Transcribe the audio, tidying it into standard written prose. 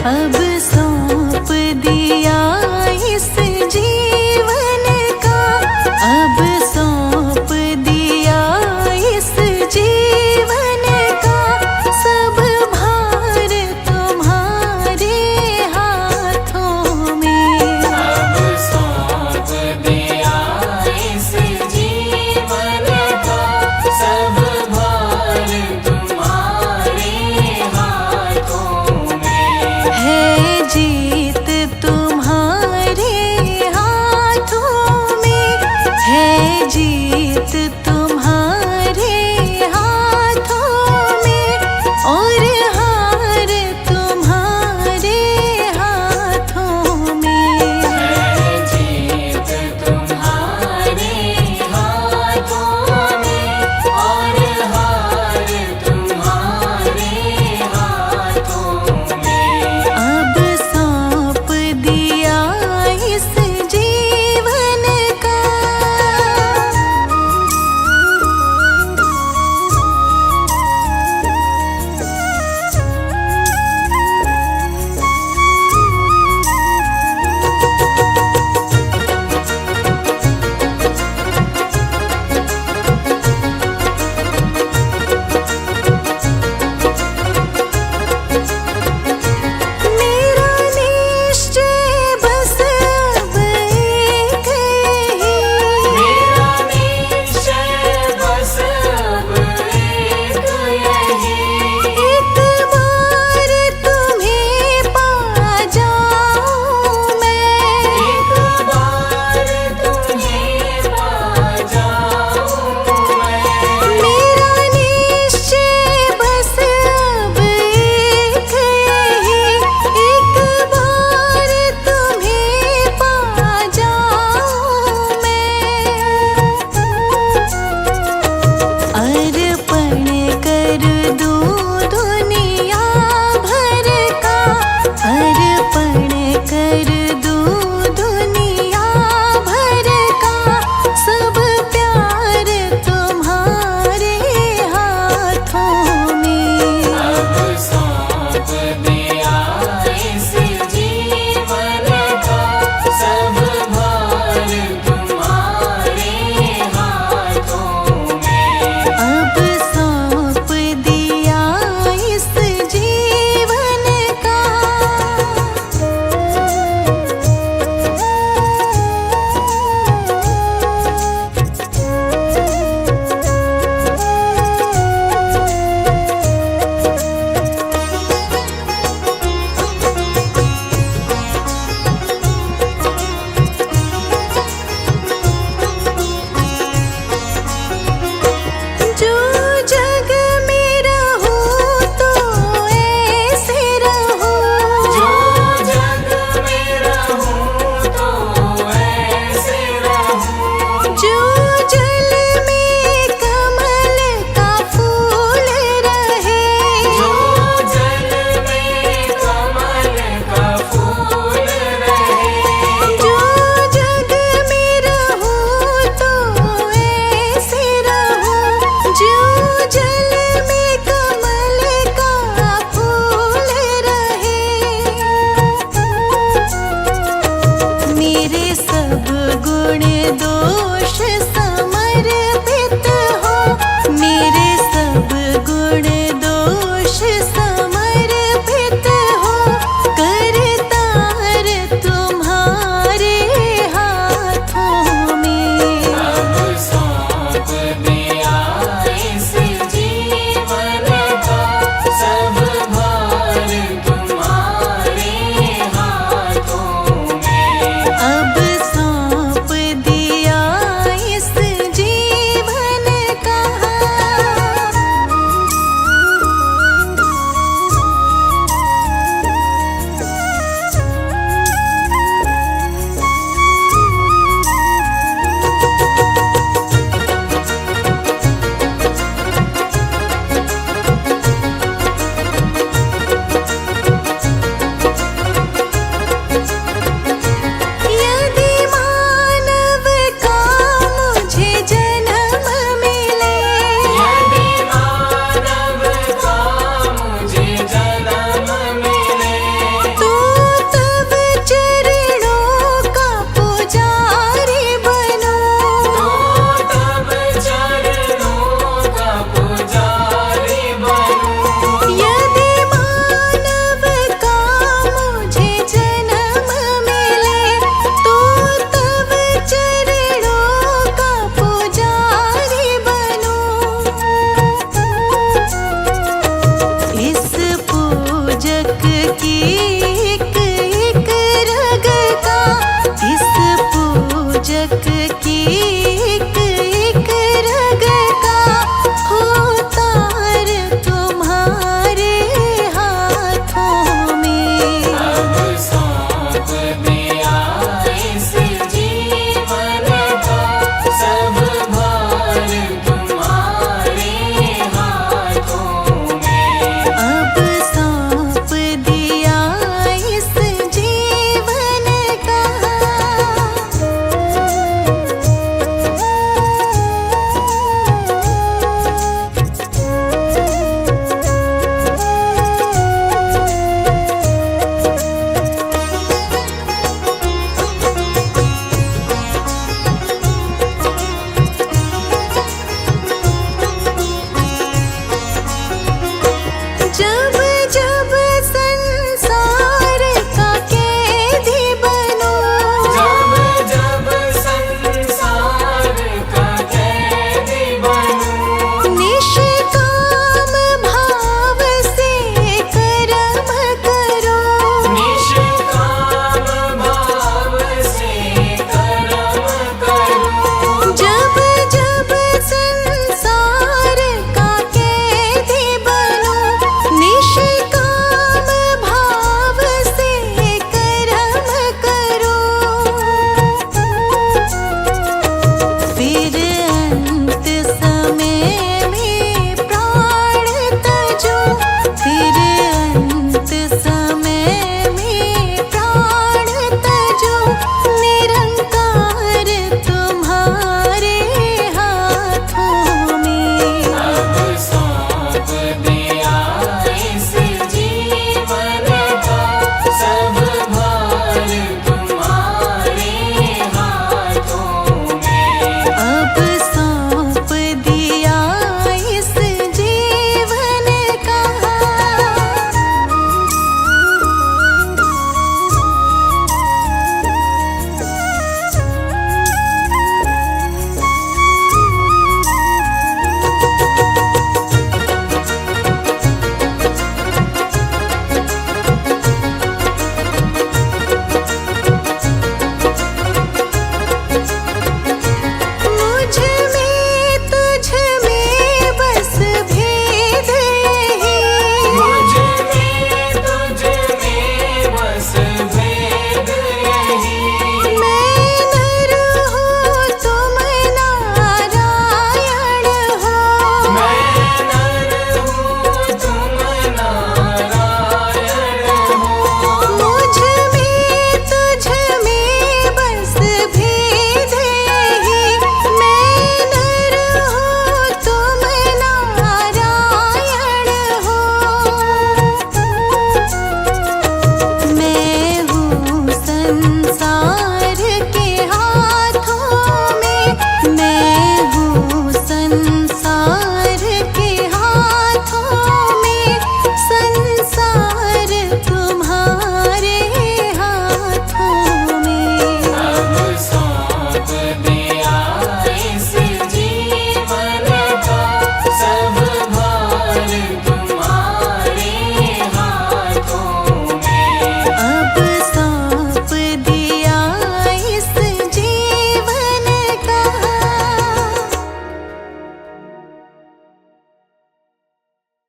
अब सौंप दिया इस जीवन का, अब सौंप दिया इस जीवन का, सब भार तुम्हारे हाथों में। अब सौंप दिया इस जीवन का, सब भार तुम्हारे हाथों में। है जीत तुम्हारे हाथों में, है जीत तुम्हारे हाथों में, और हार तुम्हारे हाथों में। है जीत तुम्हारे हाथों में, और हार तुम्हारे हाथों में। अब सौंप दिया इस जीवन का। मेरा निश्चय बस अब एक ही, मेरा निश्चय बस अब एक यही, एक बार तुम्हें पा जाऊं मैं, एक बार तुम्हें पा जाऊं मैं। मेरा निश्चय बस अब एक ही, एक बार तुम्हें पा जाऊं मैं। अर्पण कर दूं दुनिया भर का, अर्पण कर दूं दुनिया भर का, सब प्यार तुम्हारे हाथों में। अब सौंप दिया इस जीवन का, सब भार तुम्हारे हाथों में। अब सौंप दिया इस जीवन का। जो जग में रहूं तो ऐसे रहूं, जो जग में रहूं तो ऐसे रहूं, जो जल में कमल का फूल रहे, जो जल में कमल का फूल रहे। जो जग में रहूं तो ऐसे रहूं, जो जल में कमल का फूल रहे। मेरे सब गुण दोष